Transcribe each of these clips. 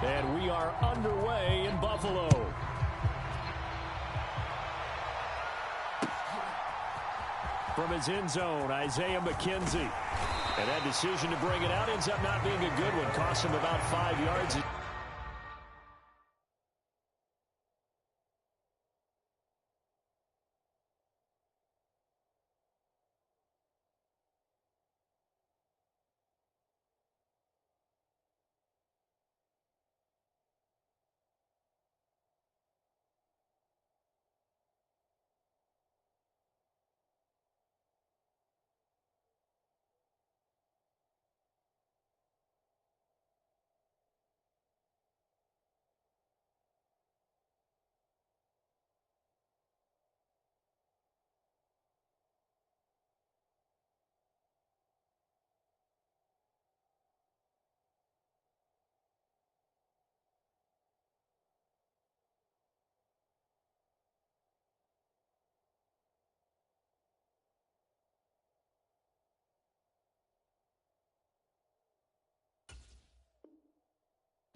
And we are underway in Buffalo. From his end zone, Isaiah McKenzie. And that decision to bring it out ends up not being a good one. Cost him about 5 yards.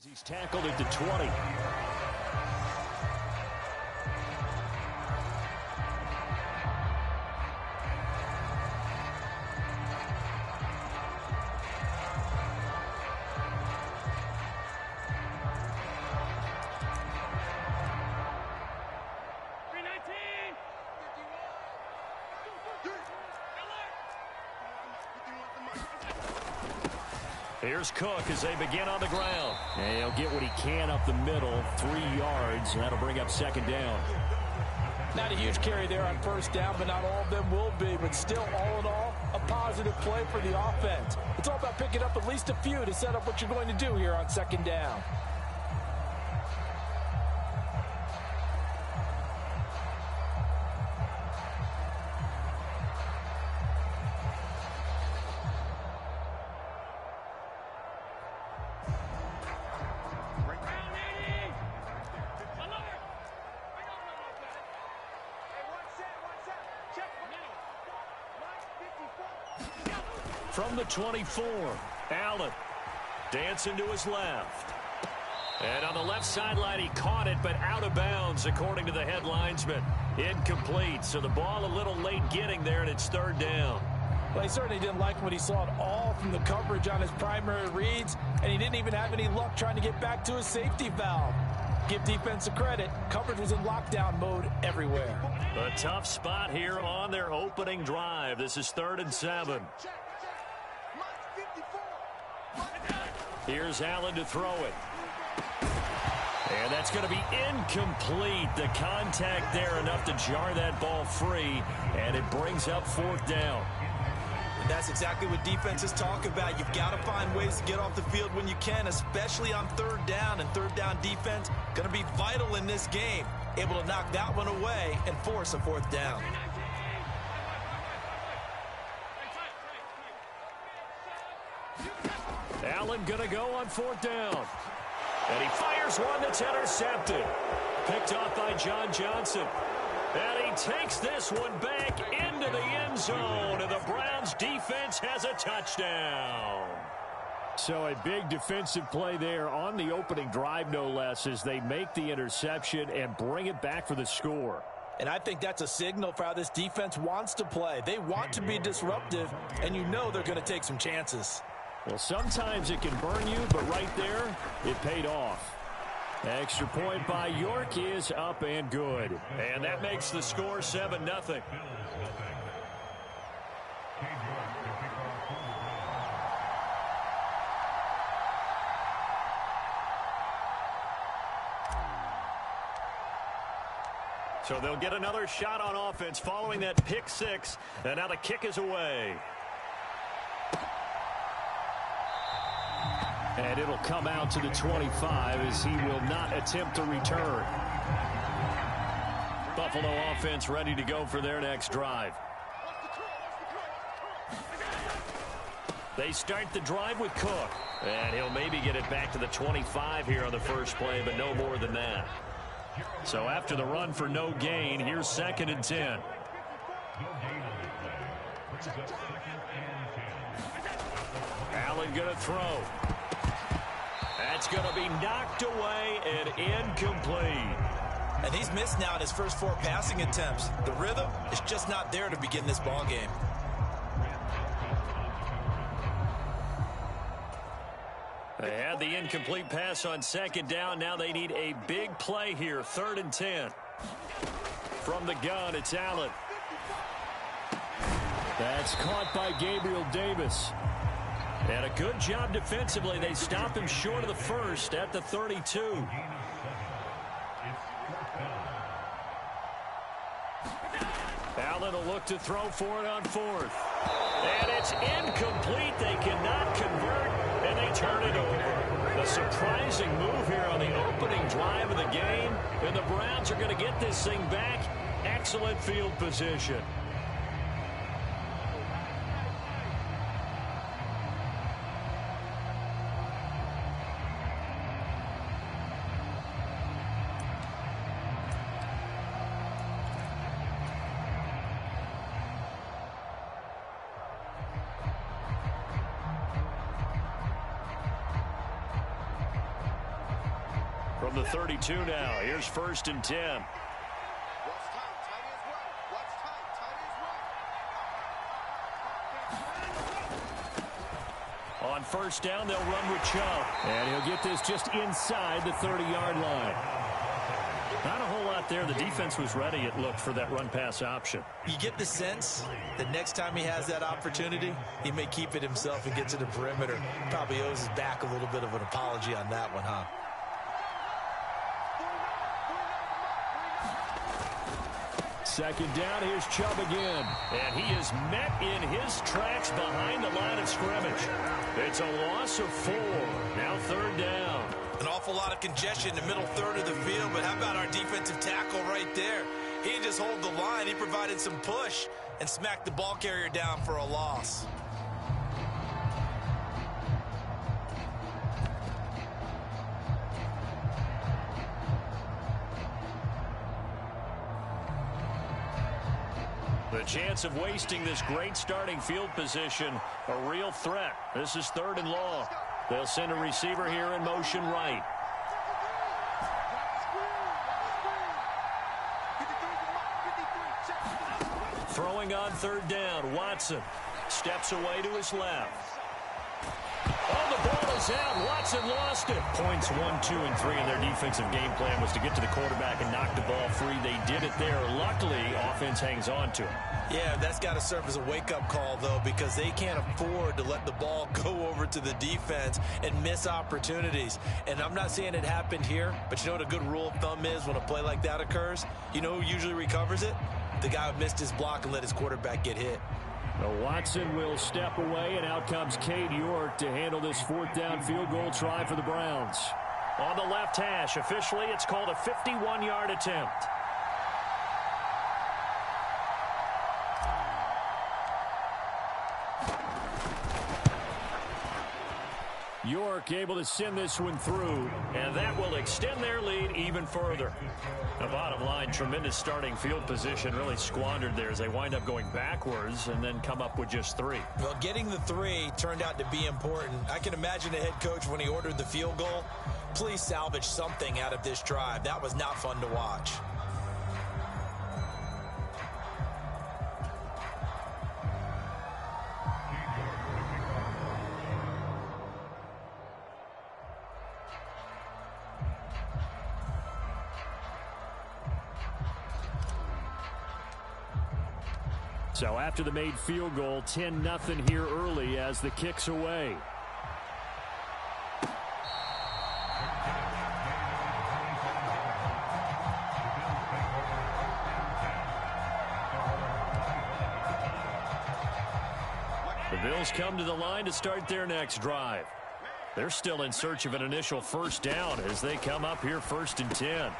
He's tackled at the 20. Here's Cook as they begin on the ground. And he'll get what he can up the middle, 3 yards. That'll bring up second down. Not a huge carry there on first down, but not all of them will be. But still, all in all, a positive play for the offense. It's all about picking up at least a few to set up what you're going to do here on second down. From the 24, Allen dancing to his left. And on the left sideline, he caught it, but out of bounds, according to the head linesman. Incomplete, so the ball a little late getting there, and it's third down. Well, he certainly didn't like what he saw at all from the coverage on his primary reads, and he didn't even have any luck trying to get back to his safety valve. Give defense a credit. Coverage was in lockdown mode everywhere. A tough spot here on their opening drive. This is 3rd and 7. Here's Allen to throw it. And that's going to be incomplete. The contact there enough to jar that ball free, and it brings up 4th down. And that's exactly what defenses talk about. You've got to find ways to get off the field when you can, especially on 3rd down. And 3rd down defense going to be vital in this game. Able to knock that one away and force a 4th down. Allen going to go on 4th down. And he fires one that's intercepted. Picked off by John Johnson. And he takes this one back into the end zone. And the Browns defense has a touchdown. So a big defensive play there on the opening drive, no less, as they make the interception and bring it back for the score. And I think that's a signal for how this defense wants to play. They want to be disruptive, and you know they're going to take some chances. Well, sometimes it can burn you, but right there, it paid off. Extra point by York is up and good. And that makes the score 7-0. So they'll get another shot on offense following that pick six. And now the kick is away. And it'll come out to the 25 as he will not attempt to return. Buffalo offense ready to go for their next drive. They start the drive with Cook. And he'll maybe get it back to the 25 here on the first play, but no more than that. So after the run for no gain, here's 2nd and 10. Allen going to throw. It's going to be knocked away and incomplete. And he's missed now in his first 4 passing attempts. The rhythm is just not there to begin this ball game. They had the incomplete pass on second down. Now they need a big play here. 3rd and 10. From the gun, it's Allen. That's caught by Gabriel Davis. And a good job defensively. They stop him short of the first at the 32. Allen will look to throw for it on 4th. And it's incomplete. They cannot convert, and they turn it over. A surprising move here on the opening drive of the game. And the Browns are going to get this thing back. Excellent field position. From the 32 now, here's 1st and 10. On 1st down, they'll run with Chubb. And he'll get this just inside the 30-yard line. Not a whole lot there. The defense was ready, it looked, for that run-pass option. You get the sense that next time he has that opportunity, he may keep it himself and get to the perimeter. Probably owes his back a little bit of an apology on that one, huh? Second down, here's Chubb again. And he is met in his tracks behind the line of scrimmage. It's a loss of 4. Now 3rd down. An awful lot of congestion in the middle third of the field, but how about our defensive tackle right there? He didn't just hold the line, he provided some push and smacked the ball carrier down for a loss. The chance of wasting this great starting field position, a real threat. This is 3rd and long. They'll send a receiver here in motion right. Throwing on 3rd down, Watson steps away to his left. Oh, the ball is out. Watson lost it. Points 1, 2, and 3 in their defensive game plan was to get to the quarterback and knock the ball free. They did it there. Luckily, offense hangs on to it. Yeah, that's got to serve as a wake-up call, though, because they can't afford to let the ball go over to the defense and miss opportunities. And I'm not saying it happened here, but you know what a good rule of thumb is when a play like that occurs? You know who usually recovers it? The guy who missed his block and let his quarterback get hit. Well, Watson will step away, and out comes Cade York to handle this 4th down field goal try for the Browns. On the left hash, officially it's called a 51-yard attempt. York able to send this one through, and that will extend their lead even further. The bottom line, tremendous starting field position, really squandered there as they wind up going backwards and then come up with just 3. Well, getting the 3 turned out to be important. I can imagine the head coach when he ordered the field goal. Please salvage something out of this drive. That was not fun to watch. So after the made field goal, 10-0 here early as the kick's away. The Bills come to the line to start their next drive. They're still in search of an initial 1st down as they come up here 1st and 10.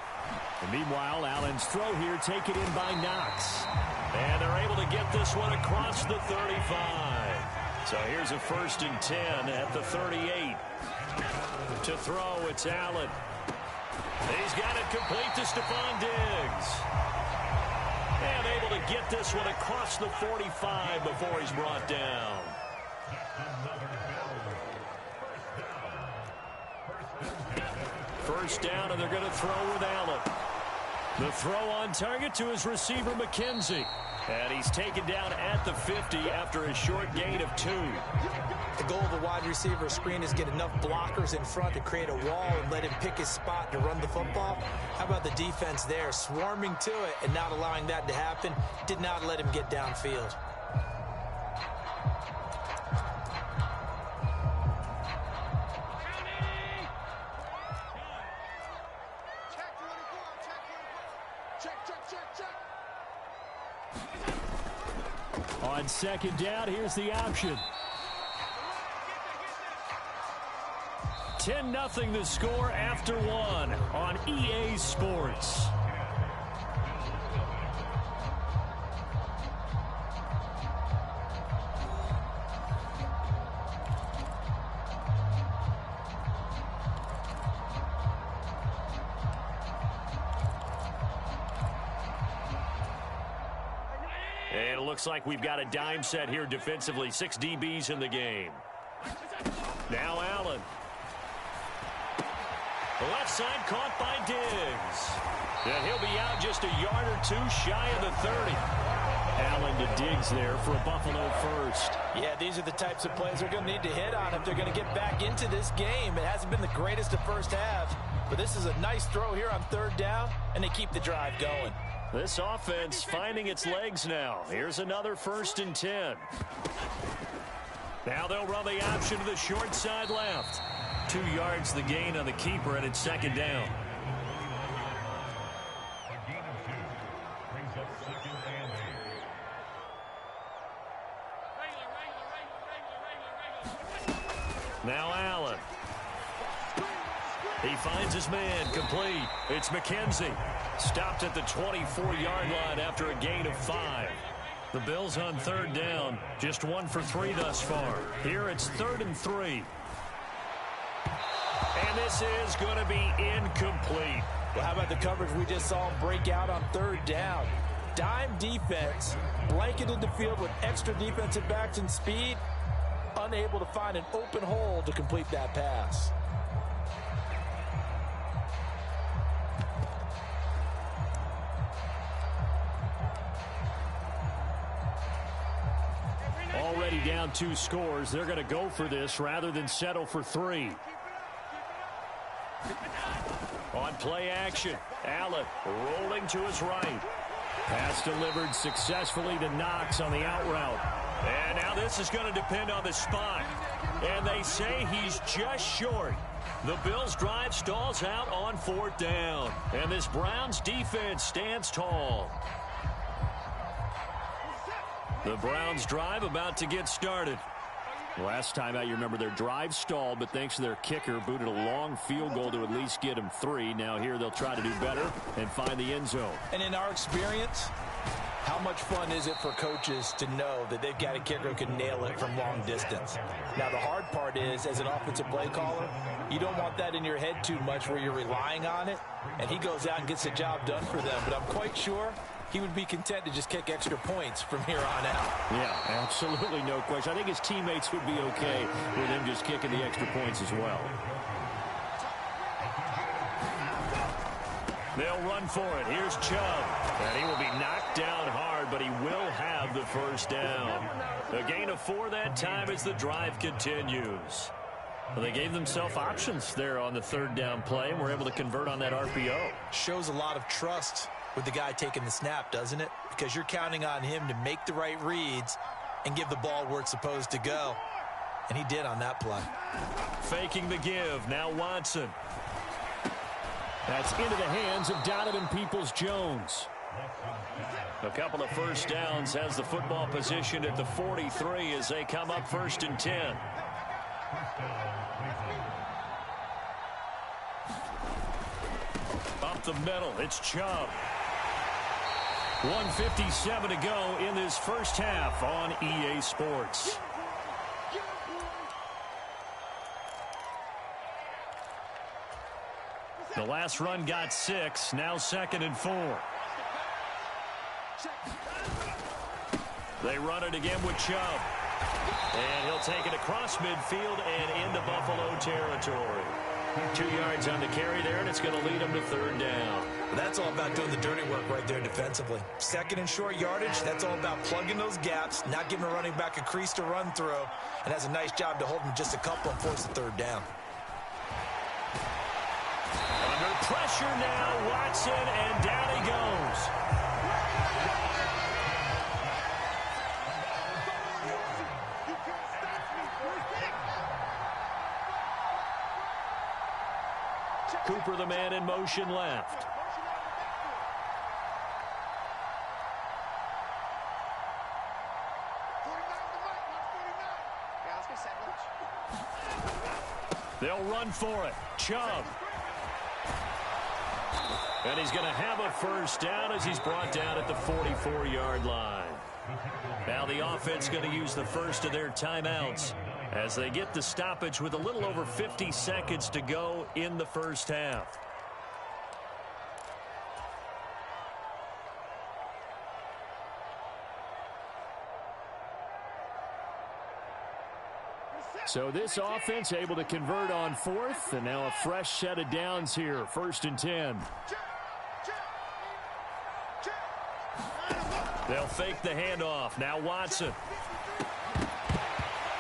And meanwhile, Allen's throw here taken in by Knox. And they're able to get this one across the 35. So here's a 1st and 10 at the 38. To throw, it's Allen. He's got it complete to Stephon Diggs. And able to get this one across the 45 before he's brought down. First down, and they're going to throw with Allen. The throw on target to his receiver, McKenzie. And he's taken down at the 50 after a short gain of 2. The goal of the wide receiver screen is get enough blockers in front to create a wall and let him pick his spot to run the football. How about the defense there, swarming to it and not allowing that to happen? Did not let him get downfield. On second down, here's the option. 10-0 the score after 1 on EA Sports. And it looks like we've got a dime set here defensively. 6 DBs in the game. Now Allen. Left side caught by Diggs. And he'll be out just a yard or 2 shy of the 30. Allen to Diggs there for a Buffalo first. Yeah, these are the types of plays they're going to need to hit on if they're going to get back into this game. It hasn't been the greatest of first half, but this is a nice throw here on third down, and they keep the drive going. This offense finding its legs now. Here's another 1st and 10. Now they'll run the option to the short side left. 2 yards the gain on the keeper, and it's second down. Now Allen. He finds his man, complete. It's McKenzie. Stopped at the 24-yard line after a gain of 5. The Bills on third down, just 1 for 3 thus far. Here it's 3rd and 3. And this is going to be incomplete. Well, how about the coverage we just saw him break out on third down? Dime defense, blanketed the field with extra defensive backs and speed, unable to find an open hole to complete that pass. Already down 2 scores. They're going to go for this rather than settle for 3. On play action, Allen rolling to his right. Pass delivered successfully to Knox on the out route. And now this is going to depend on the spot. And they say he's just short. The Bills' drive stalls out on 4th down. And this Browns defense stands tall. The Browns drive about to get started. Last time out, you remember their drive stalled, but thanks to their kicker, booted a long field goal to at least get them 3. Now here they'll try to do better and find the end zone. And in our experience, how much fun is it for coaches to know that they've got a kicker who can nail it from long distance? Now, the hard part is, as an offensive play caller, you don't want that in your head too much where you're relying on it, and he goes out and gets the job done for them. But I'm quite sure he would be content to just kick extra points from here on out. Yeah, absolutely no question. I think his teammates would be okay with him just kicking the extra points as well. They'll run for it. Here's Chubb. And he will be knocked down hard, but he will have the first down. A gain of 4 that time as the drive continues. Well, they gave themselves options there on the 3rd down play and were able to convert on that RPO. Shows a lot of trust with the guy taking the snap, doesn't it? Because you're counting on him to make the right reads and give the ball where it's supposed to go. And he did on that play. Faking the give. Now Watson. That's into the hands of Donovan Peoples-Jones. A couple of first downs, has the football position at the 43 as they come up 1st and 10. Up the middle, it's Chubb. 1:57 to go in this first half on EA Sports. The last run got 6, now 2nd and 4. They run it again with Chubb. And he'll take it across midfield and into Buffalo territory. 2 yards on the carry there, and it's going to lead them to third down. That's all about doing the dirty work right there defensively. Second and short yardage, that's all about plugging those gaps, not giving a running back a crease to run through, and has a nice job to hold him just a couple and force the third down. Under pressure now, Watson, and down he goes. Cooper, the man in motion left. They'll run for it. Chubb. And he's going to have a first down as he's brought down at the 44-yard line. Now the offense going to use the first of their timeouts as they get the stoppage with a little over 50 seconds to go in the first half. So this offense able to convert on fourth, and now a fresh set of downs here, 1st and 10. They'll fake the handoff. Now Watson.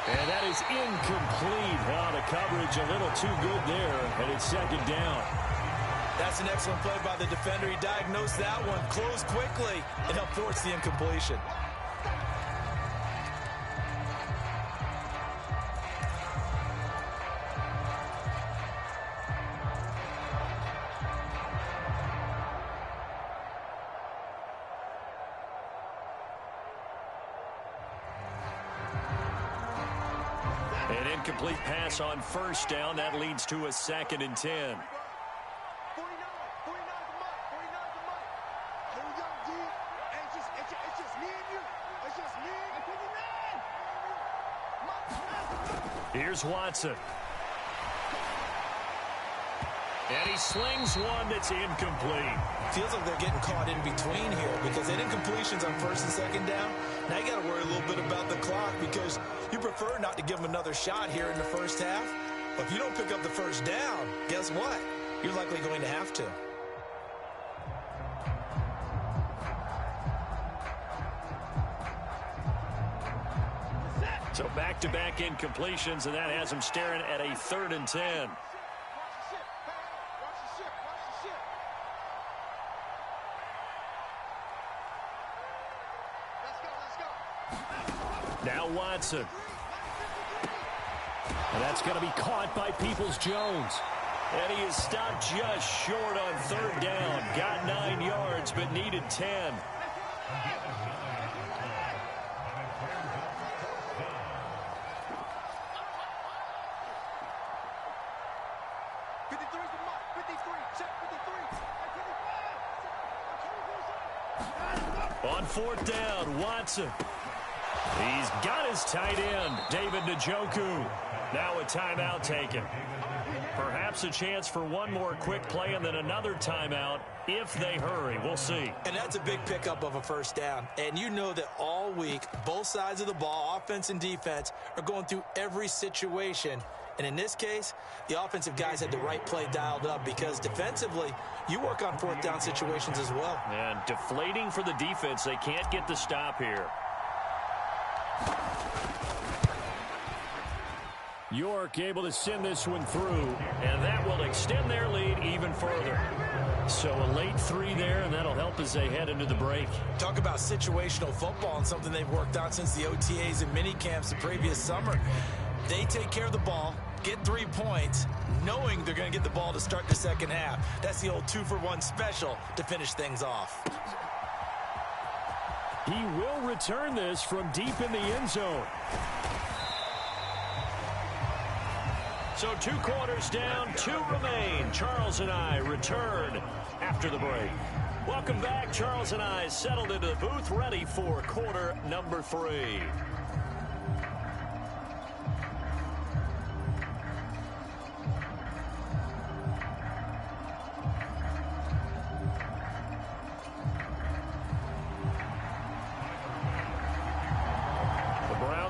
And that is incomplete. Oh, the coverage a little too good there, and it's 2nd down. That's an excellent play by the defender. He diagnosed that one, closed quickly, and helped force the incompletion. An incomplete pass on 1st down. That leads to a 2nd and 10. Here's Watson. And he slings one that's incomplete. Feels like they're getting caught in between here because they had incompletions on 1st and 2nd down. Now you got to worry a little bit about the clock because you prefer not to give them another shot here in the first half. But if you don't pick up the first down, guess what? You're likely going to have to. So back-to-back incompletions, and that has him staring at a 3rd and 10. Now Watson. And that's going to be caught by Peoples-Jones. And he is stopped just short on 3rd down. Got 9 yards, but needed 10. On 4th down, Watson. He's got his tight end, David Njoku. Now a timeout taken. Perhaps a chance for one more quick play and then another timeout if they hurry. We'll see. And that's a big pickup of a first down. And you know that all week, both sides of the ball, offense and defense, are going through every situation. And in this case, the offensive guys had the right play dialed up because defensively, you work on 4th down situations as well. And deflating for the defense. They can't get the stop here. York able to send this one through, and that will extend their lead even further. So a late 3 there, and that'll help as they head into the break. Talk about situational football and something they've worked on since the OTAs and mini camps the previous summer. They take care of the ball, get 3 points, knowing they're going to get the ball to start the second half. That's the old 2-for-1 special to finish things off. He will return this from deep in the end zone. So 2 quarters down, 2 remain. Charles and I return after the break. Welcome back. Charles and I settled into the booth, ready for quarter number 3.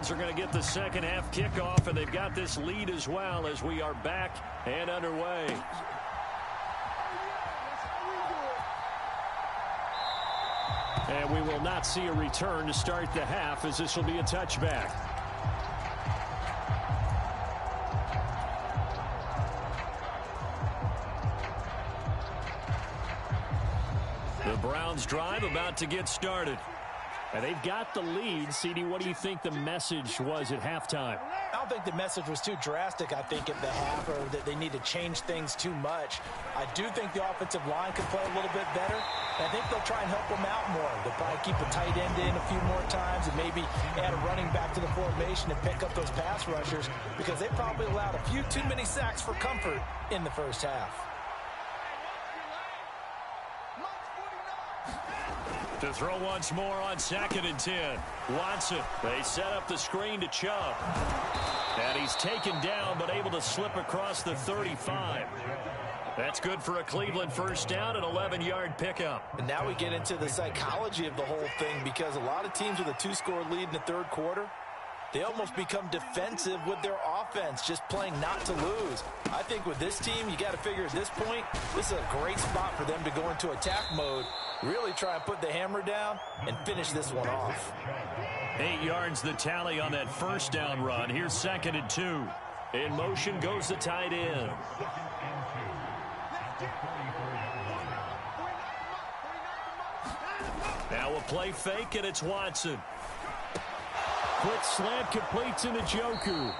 Browns are going to get the second half kickoff, and they've got this lead as well as we are back and underway. And we will not see a return to start the half, as this will be a touchback. The Browns drive about to get started. And they've got the lead. CD, what do you think the message was at halftime? I don't think the message was too drastic, I think, at the half, or that they need to change things too much. I do think the offensive line could play a little bit better. And I think they'll try and help them out more. They'll probably keep a tight end in a few more times and maybe add a running back to the formation and pick up those pass rushers, because they probably allowed a few too many sacks for comfort in the first half. To throw once more on 2nd and 10. Watson. They set up the screen to Chubb. And he's taken down, but able to slip across the 35. That's good for a Cleveland first down, an 11-yard pickup. And now we get into the psychology of the whole thing, because a lot of teams with a 2-score lead in the third quarter, they almost become defensive with their offense, just playing not to lose. I think with this team, you got to figure at this point, this is a great spot for them to go into attack mode, really try and put the hammer down and finish this one off. 8 yards the tally on that first down run. Here's 2nd and 2. In motion goes the tight end. Now a play fake, and it's Watson. Quick slant completes into Njoku.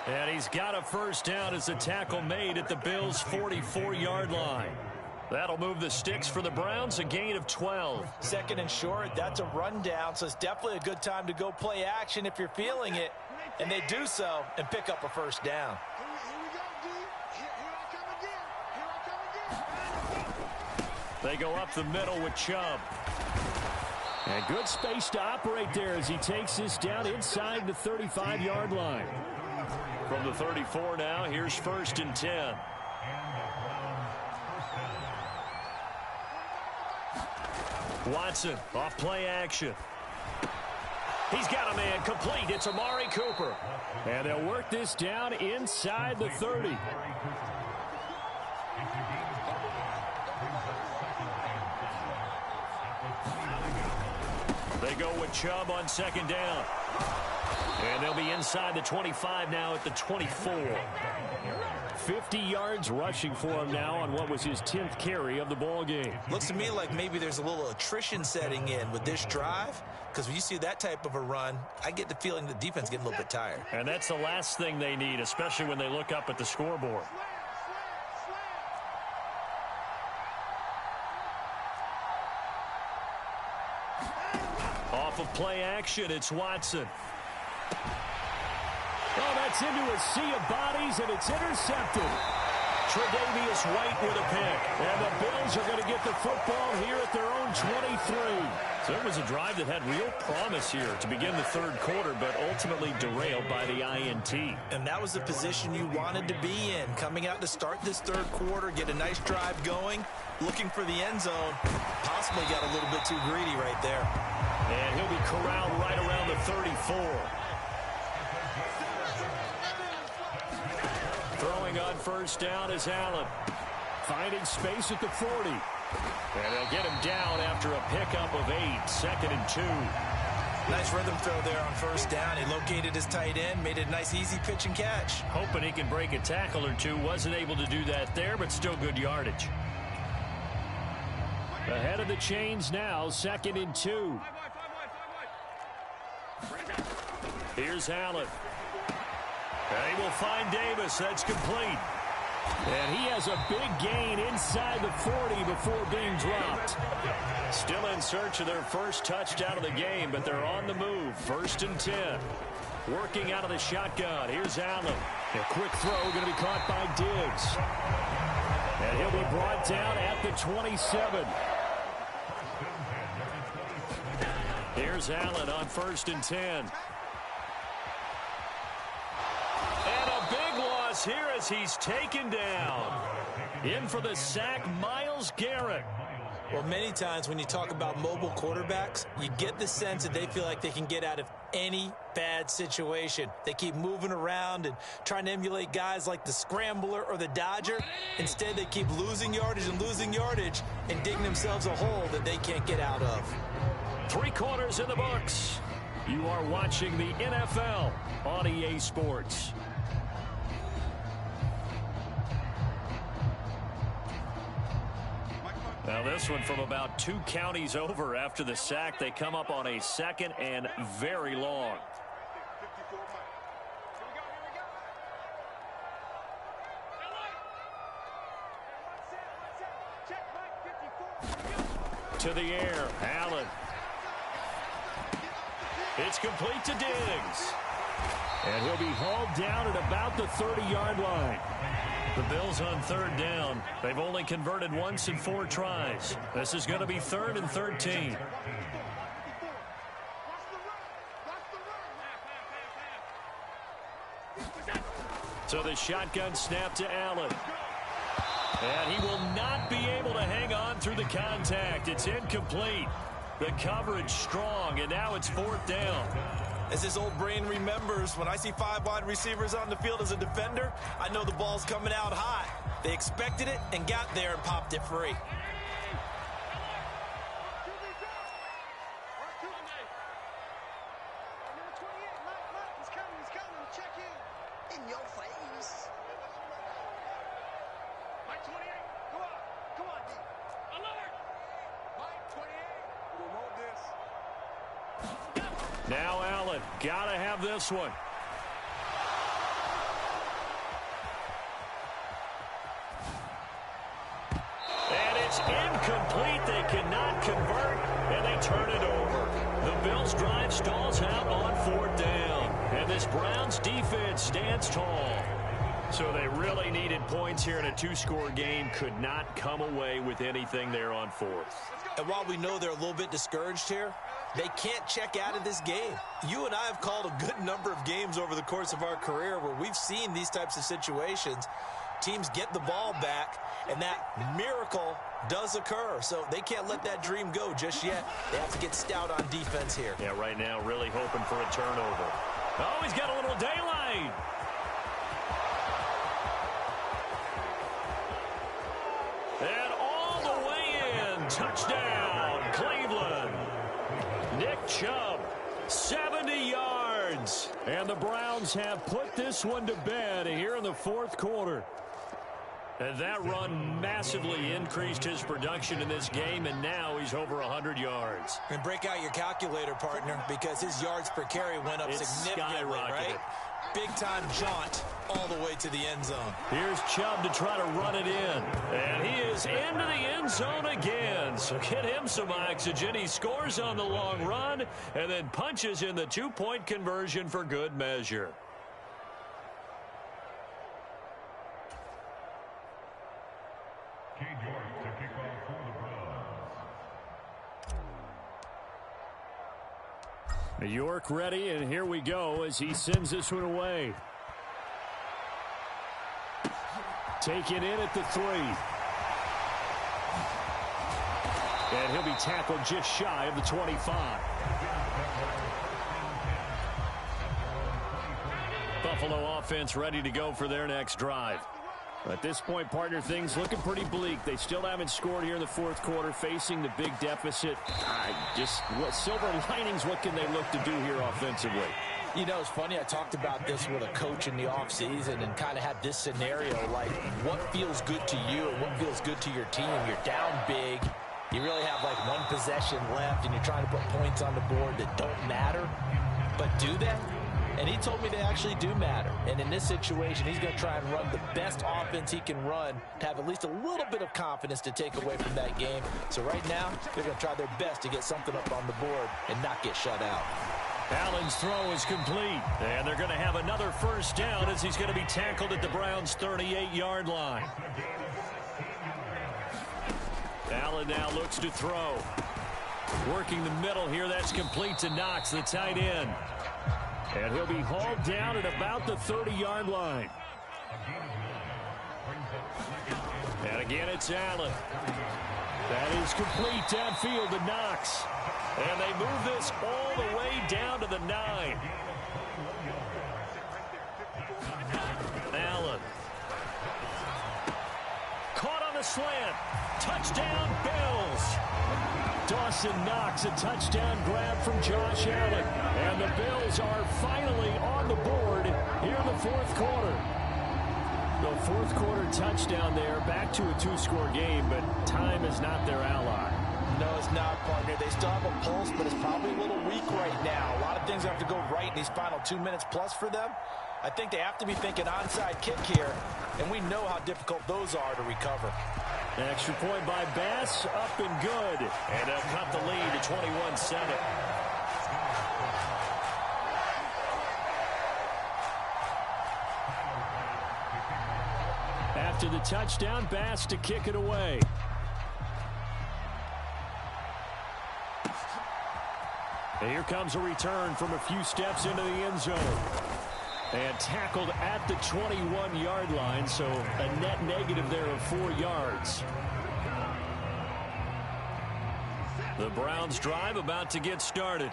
And he's got a first down as the tackle made at the Bills' 44-yard line. That'll move the sticks for the Browns, a gain of 12. 2nd and short, that's a rundown, so it's definitely a good time to go play action if you're feeling it. And they do so and pick up a first down. They go up the middle with Chubb. And good space to operate there as he takes this down inside the 35-yard line. From the 34 now, here's 1st and 10. Watson off play action. He's got a man complete. It's Amari Cooper. And they'll work this down inside the 30. They go with Chubb on 2nd down. And they'll be inside the 25 now at the 24. 50 yards rushing for him now on what was his 10th carry of the ball game. Looks to me like maybe there's a little attrition setting in with this drive, because when you see that type of a run, I get the feeling the defense getting a little bit tired. And that's the last thing they need, especially when they look up at the scoreboard. Off of play action, it's Watson. Oh, that's into a sea of bodies, and it's intercepted. Tre'Davious White with a pick. And the Bills are going to get the football here at their own 23. So it was a drive that had real promise here to begin the third quarter, but ultimately derailed by the INT. And that was the position you wanted to be in, coming out to start this third quarter, get a nice drive going, looking for the end zone. Possibly got a little bit too greedy right there. And he'll be corralled right around the 34. Throwing on first down is Allen. Finding space at the 40. And they'll get him down after a pickup of 8. 2nd and 2. Nice rhythm throw there on first down. He located his tight end, made it a nice easy pitch and catch. Hoping he can break a tackle or two. Wasn't able to do that there, but still good yardage. Ahead of the chains now, 2nd and 2. Here's Allen. They will find Davis. That's complete. And he has a big gain inside the 40 before being dropped. Still in search of their first touchdown of the game, but they're on the move. 1st and 10. Working out of the shotgun. Here's Allen. A quick throw going to be caught by Diggs. And he'll be brought down at the 27. Here's Allen on 1st and 10. And a big loss here as he's taken down. In for the sack, Myles Garrett. Well, many times when you talk about mobile quarterbacks, you get the sense that they feel like they can get out of any bad situation. They keep moving around and trying to emulate guys like the Scrambler or the Dodger. Instead, they keep losing yardage and digging themselves a hole that they can't get out of. 3 quarters in the books. You are watching the NFL on EA Sports. Now this one from about 2 counties over after the sack. They come up on a 2nd and very long. To the air, Allen. It's complete to Diggs. And he'll be hauled down at about the 30-yard line. The Bills on 3rd down. They've only converted once in 4 tries. This is going to be 3rd and 13. So the shotgun snap to Allen. And he will not be able to hang on through the contact. It's incomplete. The coverage strong, and now it's 4th down. As his old brain remembers, when I see 5 wide receivers on the field as a defender, I know the ball's coming out hot. They expected it and got there and popped it free. Now Allen, gotta have this one. And it's incomplete. They cannot convert, and they turn it over. The Bills' drive stalls out on 4th down. And this Browns defense stands tall. So they really needed points here in a 2-score game. Could not come away with anything there on 4th. And while we know they're a little bit discouraged here, they can't check out of this game. You and I have called a good number of games over the course of our career where we've seen these types of situations. Teams get the ball back, and that miracle does occur. So they can't let that dream go just yet. They have to get stout on defense here. Yeah, right now really hoping for a turnover. Oh, he's got a little daylight. And all the way in. Touchdown, Cleveland. Nick Chubb, 70 yards. And the Browns have put this one to bed here in the 4th quarter. And that run massively increased his production in this game, and now he's over 100 yards. And break out your calculator, partner, because his yards per carry went up significantly, right? Big-time jaunt all the way to the end zone. Here's Chubb to try to run it in. And he is into the end zone again. So get him some oxygen. He scores on the long run and then punches in the 2-point conversion for good measure. York ready, and here we go as he sends this one away. Taken in at the 3. And he'll be tackled just shy of the 25. Buffalo offense ready to go for their next drive. At this point, partner, things looking pretty bleak. They still haven't scored here in the 4th quarter, facing the big deficit. What silver linings, what can they look to do here offensively? You know, it's funny, I talked about this with a coach in the offseason and kind of had this scenario, like what feels good to you and what feels good to your team. You're down big. You really have like 1 possession left, and you're trying to put points on the board that don't matter. But do they? And he told me they actually do matter. And in this situation, he's going to try and run the best offense he can run to have at least a little bit of confidence to take away from that game. So right now, they're going to try their best to get something up on the board and not get shut out. Allen's throw is complete. And they're going to have another 1st down as he's going to be tackled at the Browns' 38-yard line. Allen now looks to throw. Working the middle here, that's complete to Knox, the tight end. And he'll be hauled down at about the 30-yard line. And again, it's Allen. That is complete downfield to Knox. And they move this all the way down to the 9. Allen. Caught on the slant. Touchdown, Bills. Dawson Knox, a touchdown grab from Josh Allen. And the Bills are finally on the board here in the fourth quarter. The fourth quarter touchdown there, back to a 2-score game, but time is not their ally. No, it's not, partner. They still have a pulse, but it's probably a little weak right now. A lot of things have to go right in these final 2 minutes plus for them. I think they have to be thinking onside kick here, and we know how difficult those are to recover. Extra point by Bass, up and good. And they'll cut the lead to 21-7. After the touchdown, Bass to kick it away. And here comes a return from a few steps into the end zone. And tackled at the 21-yard line, so a net negative there of 4 yards. The Browns drive about to get started.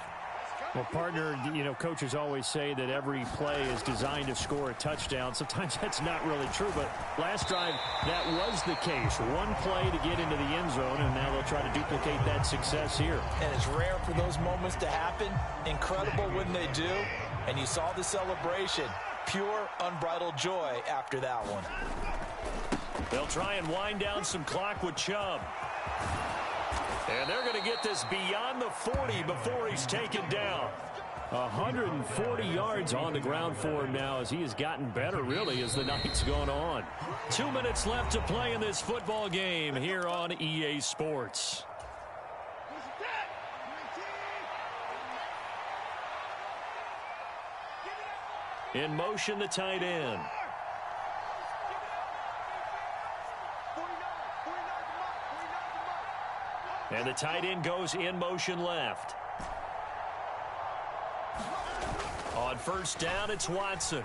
Well, partner, you know, coaches always say that every play is designed to score a touchdown. Sometimes that's not really true, but last drive, that was the case. One play to get into the end zone, and now they'll try to duplicate that success here. And it's rare for those moments to happen. Incredible when they do. And you saw the celebration. Pure, unbridled joy after that one. They'll try and wind down some clock with Chubb. And they're going to get this beyond the 40 before he's taken down. 140 yards on the ground for him now as he has gotten better, really, as the night's gone on. 2 minutes left to play in this football game here on EA Sports. In motion, the tight end. And the tight end goes in motion left. On first down, it's Watson.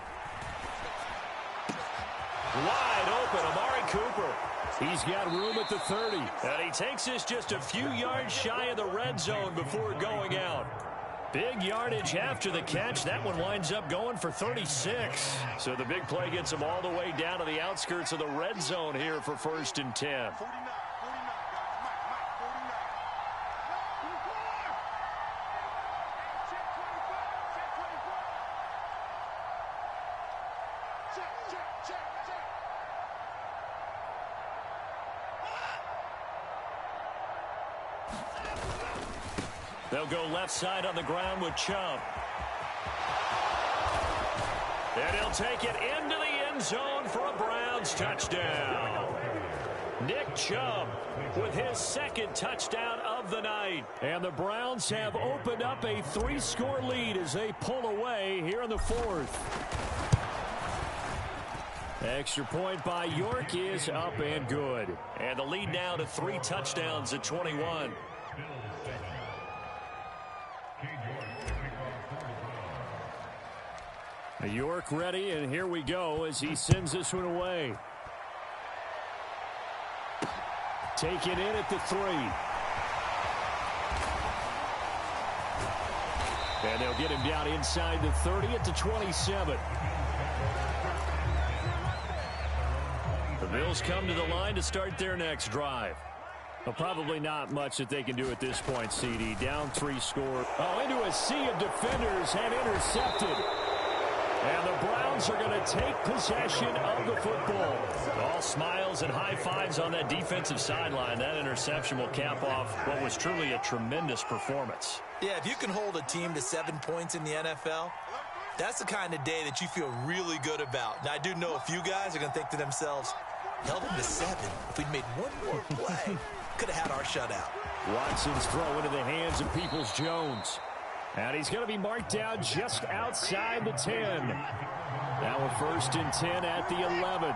Wide open, Amari Cooper. He's got room at the 30. And he takes this just a few yards shy of the red zone before going out. Big yardage after the catch. That one winds up going for 36. So the big play gets him all the way down to the outskirts of the red zone here for 1st and 10. They'll go left side on the ground with Chubb. And he'll take it into the end zone for a Browns touchdown. Nick Chubb with his 2nd touchdown of the night. And the Browns have opened up a 3-score lead as they pull away here in the 4th. Extra point by York is up and good. And the lead now to 3 touchdowns at 21. York ready, and here we go as he sends this one away. Taken in at the 3. And they'll get him down inside the 30 at the 27. The Bills come to the line to start their next drive. Well, probably not much that they can do at this point, CD. Down 3 score. Oh, into a sea of defenders and intercepted. And the Browns are going to take possession of the football. All smiles and high fives on that defensive sideline. That interception will cap off what was truly a tremendous performance. Yeah, if you can hold a team to 7 points in the NFL, that's the kind of day that you feel really good about. Now, I do know a few guys are going to think to themselves, held them to 7. If we'd made one more play, could have had our shutout. Watson's throw into the hands of Peoples-Jones. And he's going to be marked down just outside the 10. Now a 1st and 10 at the 11.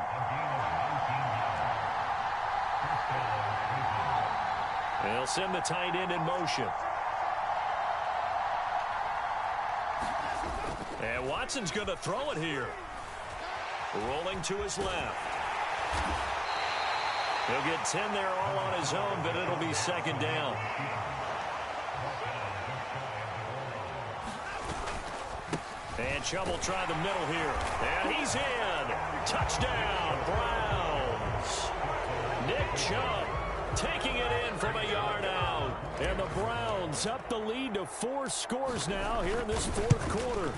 They'll send the tight end in motion. And Watson's going to throw it here. Rolling to his left. He'll get 10 there all on his own, but it'll be second down. And Chubb will try the middle here. And he's in. Touchdown, Browns. Nick Chubb taking it in from a yard out. And the Browns up the lead to 4 scores now here in this fourth quarter.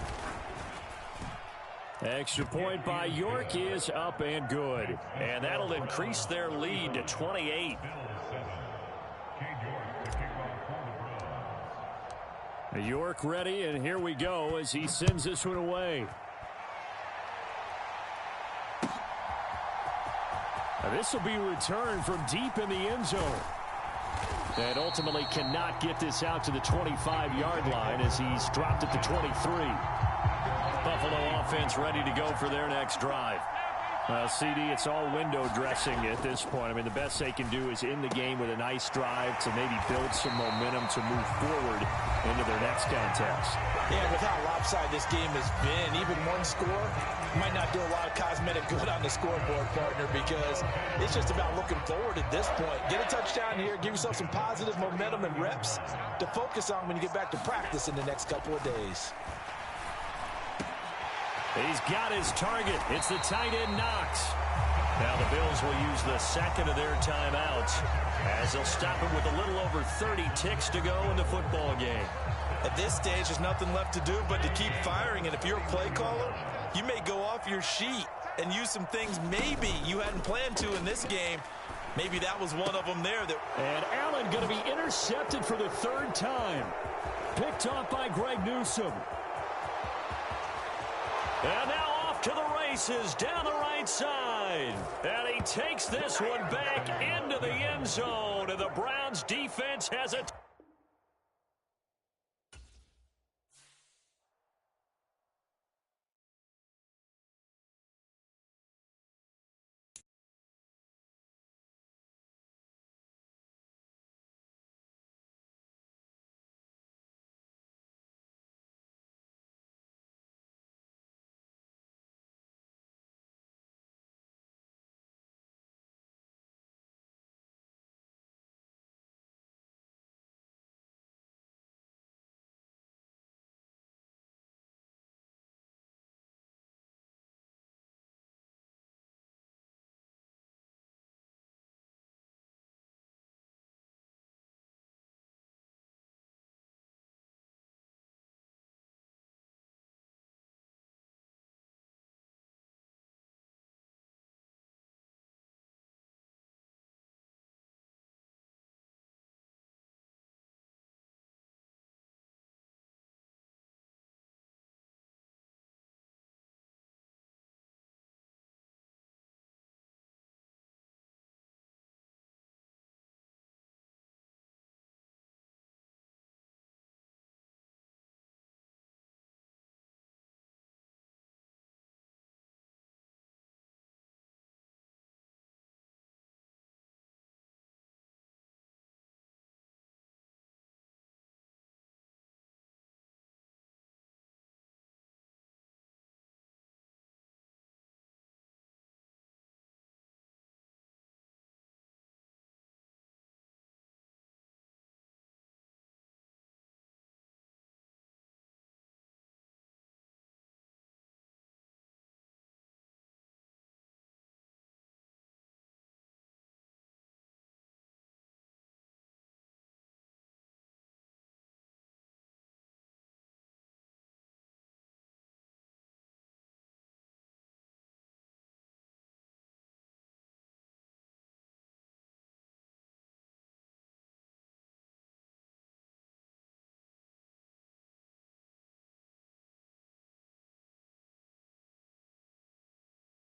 Extra point by York is up and good. And that'll increase their lead to 28. York ready, and here we go as he sends this one away. Now this will be returned from deep in the end zone. And ultimately cannot get this out to the 25-yard line as he's dropped at the 23. Buffalo offense ready to go for their next drive. CD, it's all window dressing at this point. I mean, the best they can do is in the game with a nice drive to maybe build some momentum to move forward into their next contest. Yeah, with how lopsided this game has been, even one score might not do a lot of cosmetic good on the scoreboard, partner, because it's just about looking forward at this point. Get a touchdown here, give yourself some positive momentum and reps to focus on when you get back to practice in the next couple of days. He's got his target. It's the tight end Knox. Now the Bills will use the second of their timeouts as they'll stop it with a little over 30 ticks to go in the football game. At this stage, there's nothing left to do but to keep firing. And if you're a play caller, you may go off your sheet and use some things maybe you hadn't planned to in this game. Maybe that was one of them there. And Allen going to be intercepted for the 3rd time. Picked off by Greg Newsome. And now off to the races down the right side. And he takes this one back into the end zone. And the Browns defense has it.